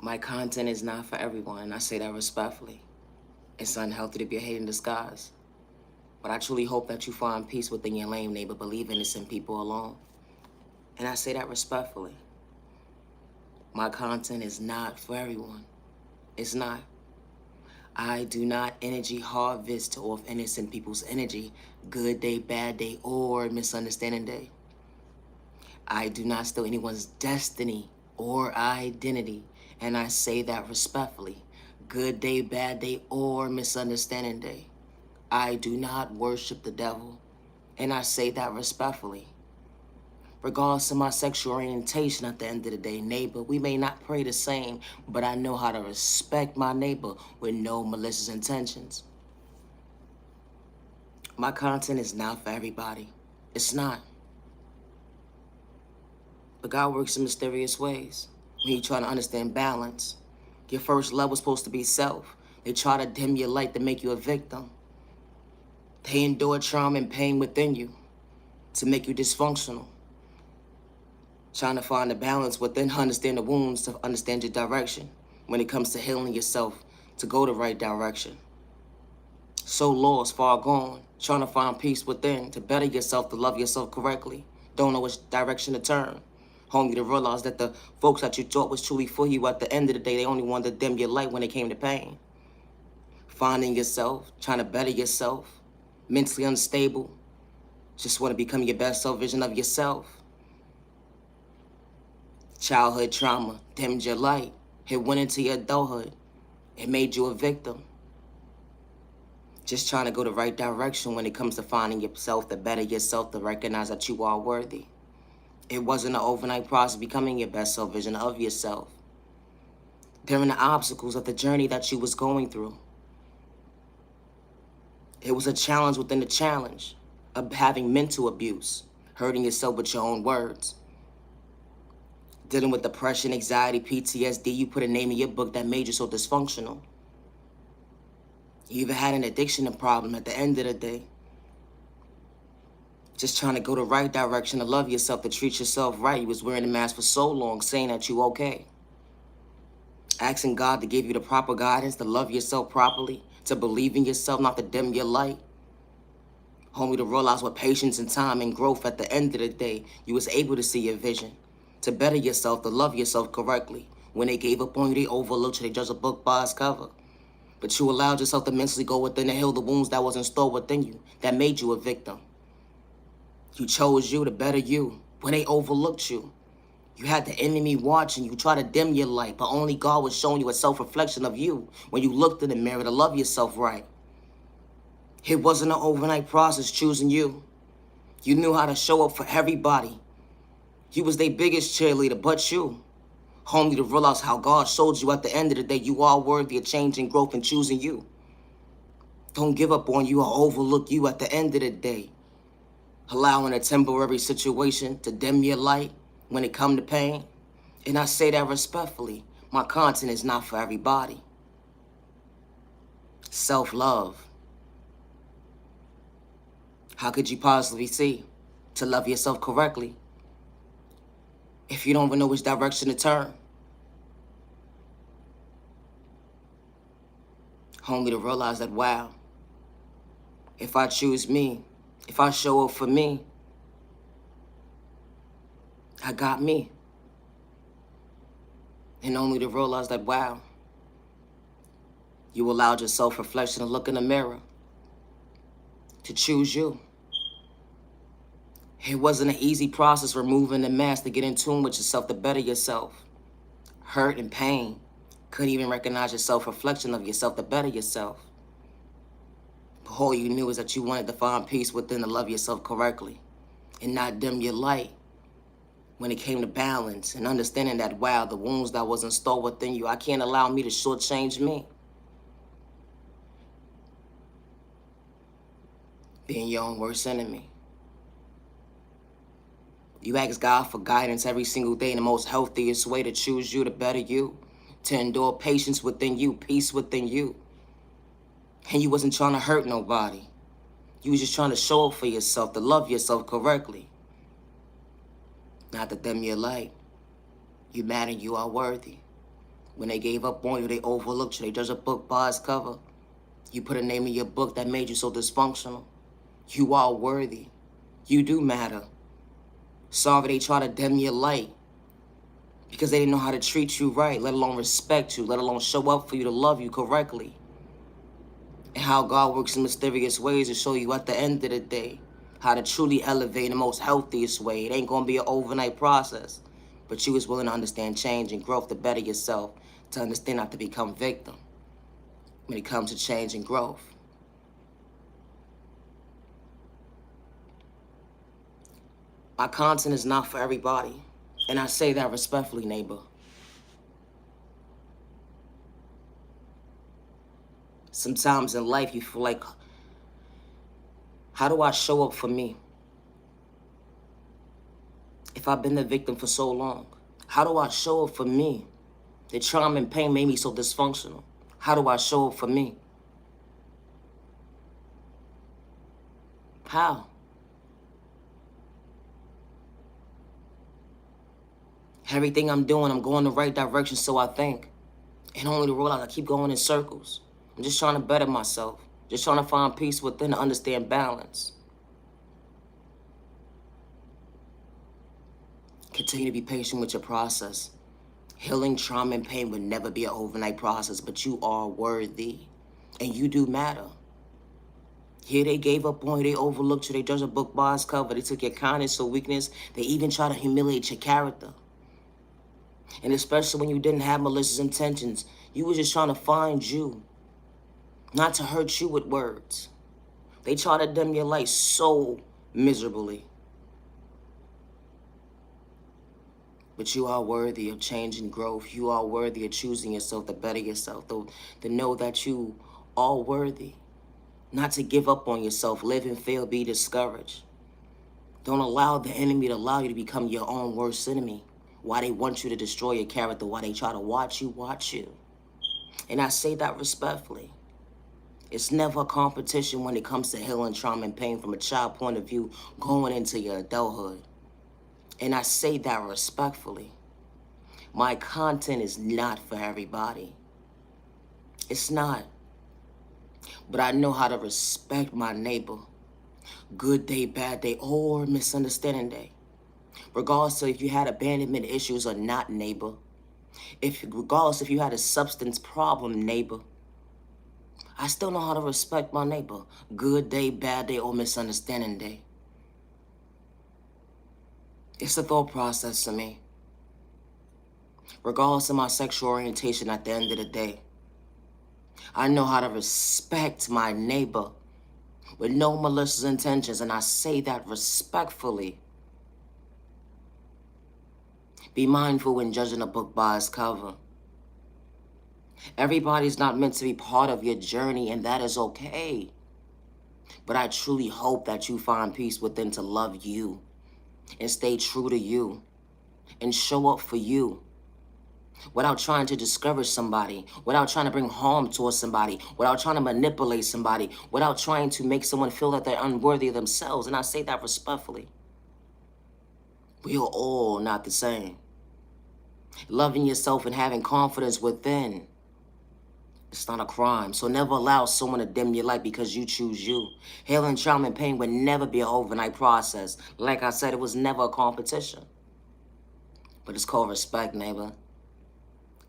My content is not for everyone, and I say that respectfully. It's unhealthy to be a hate in disguise. But I truly hope that you find peace within your lame neighbor, believe innocent people alone. And I say that respectfully. My content is not for everyone. It's not. I do not energy harvest off innocent people's energy, good day, bad day, or misunderstanding day. I do not steal anyone's destiny or identity, and I say that respectfully. Good day, bad day, or misunderstanding day. I do not worship the devil, and I say that respectfully. Regardless of my sexual orientation, at the end of the day, neighbor, we may not pray the same, but I know how to respect my neighbor with no malicious intentions. My content is not for everybody. It's not. But God works in mysterious ways. When you try to understand balance, your first level is supposed to be self. They try to dim your light to make you a victim. They endure trauma and pain within you to make you dysfunctional. Trying to find the balance within, understand the wounds to understand your direction when it comes to healing yourself to go the right direction. So lost, far gone, trying to find peace within to better yourself, to love yourself correctly. Don't know which direction to turn. Only to realize that the folks that you thought was truly for you at the end of the day, they only wanted to dim your light when it came to pain. Finding yourself, trying to better yourself, mentally unstable, just want to become your best self vision of yourself. Childhood trauma dimmed your light. It went into your adulthood. It made you a victim. Just trying to go the right direction when it comes to finding yourself, to better yourself, to recognize that you are worthy. It wasn't an overnight process becoming your best self vision of yourself. During the obstacles of the journey that you was going through. It was a challenge within the challenge of having mental abuse, hurting yourself with your own words. Dealing with depression, anxiety, PTSD, you put a name in your book that made you so dysfunctional. You even had an addiction problem at the end of the day. Just trying to go the right direction, to love yourself, to treat yourself right. You was wearing a mask for so long, saying that you okay. Asking God to give you the proper guidance, to love yourself properly, to believe in yourself, not to dim your light. Only to realize with patience and time and growth at the end of the day, you was able to see your vision, to better yourself, to love yourself correctly. When they gave up on you, they overlooked you, they judged a book by its cover. But you allowed yourself to mentally go within and heal the wounds that was installed within you, that made you a victim. You chose you to better you when they overlooked you. You had the enemy watching you, try to dim your light, but only God was showing you a self-reflection of you when you looked in the mirror to love yourself right. It wasn't an overnight process choosing you. You knew how to show up for everybody. You was their biggest cheerleader, but you. Only to realize how God showed you at the end of the day you are worthy of change and growth and choosing you. Don't give up on you or overlook you at the end of the day. Allowing a temporary situation to dim your light when it come to pain. And I say that respectfully. My content is not for everybody. Self-love. How could you possibly see to love yourself correctly if you don't even know which direction to turn? Only to realize that, wow, if I choose me, if I show up for me, I got me. And only to realize that, wow, you allowed your self-reflection to look in the mirror, to choose you. It wasn't an easy process removing the mask to get in tune with yourself, to better yourself. Hurt and pain. Couldn't even recognize your self-reflection of yourself to better yourself. But all you knew is that you wanted to find peace within to love yourself correctly and not dim your light when it came to balance and understanding that, wow, the wounds that was installed within you, I can't allow me to shortchange me. Being your own worst enemy. You ask God for guidance every single day in the most healthiest way to choose you, to better you, to endure patience within you, peace within you. And you wasn't trying to hurt nobody. You was just trying to show up for yourself, to love yourself correctly. Not to dim your light. You matter, you are worthy. When they gave up on you, they overlooked you. They judged a book by its cover. You put a name in your book that made you so dysfunctional. You are worthy. You do matter. Sorry they try to dim your light because they didn't know how to treat you right, let alone respect you, let alone show up for you to love you correctly. And how God works in mysterious ways to show you at the end of the day how to truly elevate in the most healthiest way. It ain't gonna be an overnight process, but you was willing to understand change and growth to better yourself, to understand not to become victim when it comes to change and growth. My content is not for everybody, and I say that respectfully, neighbor. Sometimes in life you feel like, how do I show up for me? If I've been the victim for so long, how do I show up for me? The trauma and pain made me so dysfunctional. How do I show up for me? How? Everything I'm doing, I'm going the right direction, so I think. And only to realize I keep going in circles. I'm just trying to better myself. Just trying to find peace within to understand balance. Continue to be patient with your process. Healing trauma and pain would never be an overnight process, but you are worthy. And you do matter. Here they gave up on you, they overlooked you, they judged a book by its cover, they took your kindness or weakness, they even try to humiliate your character. And especially when you didn't have malicious intentions, you were just trying to find you, not to hurt you with words. They try to dim your light so miserably. But you are worthy of change and growth. You are worthy of choosing yourself to better yourself, to know that you are worthy. Not to give up on yourself, live and fail, be discouraged. Don't allow the enemy to allow you to become your own worst enemy. Why they want you to destroy your character, why they try to watch you. And I say that respectfully. It's never a competition when it comes to healing trauma and pain from a child point of view going into your adulthood. And I say that respectfully. My content is not for everybody. It's not. But I know how to respect my neighbor. Good day, bad day, or misunderstanding day. Regardless of if you had abandonment issues or not, neighbor. Regardless if you had a substance problem, neighbor. I still know how to respect my neighbor. Good day, bad day, or misunderstanding day. It's a thought process to me. Regardless of my sexual orientation at the end of the day. I know how to respect my neighbor with no malicious intentions, and I say that respectfully. Be mindful when judging a book by its cover. Everybody's not meant to be part of your journey, and that is okay. But I truly hope that you find peace within to love you and stay true to you and show up for you without trying to discourage somebody, without trying to bring harm towards somebody, without trying to manipulate somebody, without trying to make someone feel that they're unworthy of themselves. And I say that respectfully. We are all not the same. Loving yourself and having confidence within, it's not a crime. So never allow someone to dim your light because you choose you. Healing trauma and pain would never be an overnight process. Like I said, it was never a competition. But it's called respect, neighbor.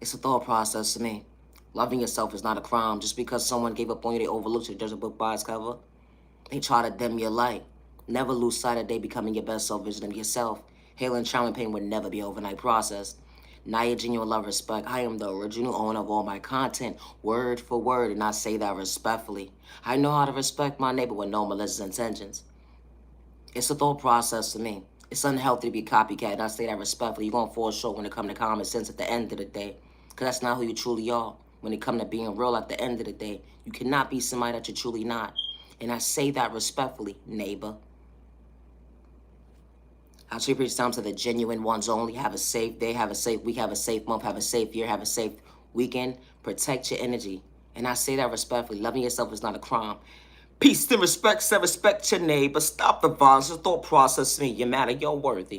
It's a thought process to me. Loving yourself is not a crime. Just because someone gave up on you, they overlooked you, judge a book by its cover. They try to dim your light. Never lose sight of day becoming your best self vision of yourself. Healing trauma and pain would never be an overnight process. Naya Genuine Love Respect. I am the original owner of all my content, word for word, and I say that respectfully. I know how to respect my neighbor with no malicious intentions. It's a thought process to me. It's unhealthy to be copycat, and I say that respectfully. You're going to fall short when it comes to common sense at the end of the day, because that's not who you truly are. When it comes to being real at the end of the day, you cannot be somebody that you're truly not. And I say that respectfully, neighbor. I'll treat time to the genuine ones only. Have a safe day, have a safe week, have a safe month, have a safe year, have a safe weekend. Protect your energy. And I say that respectfully. Loving yourself is not a crime. Peace and respect, say respect your neighbor. Stop the violence, the thought process me. You matter, you're worthy.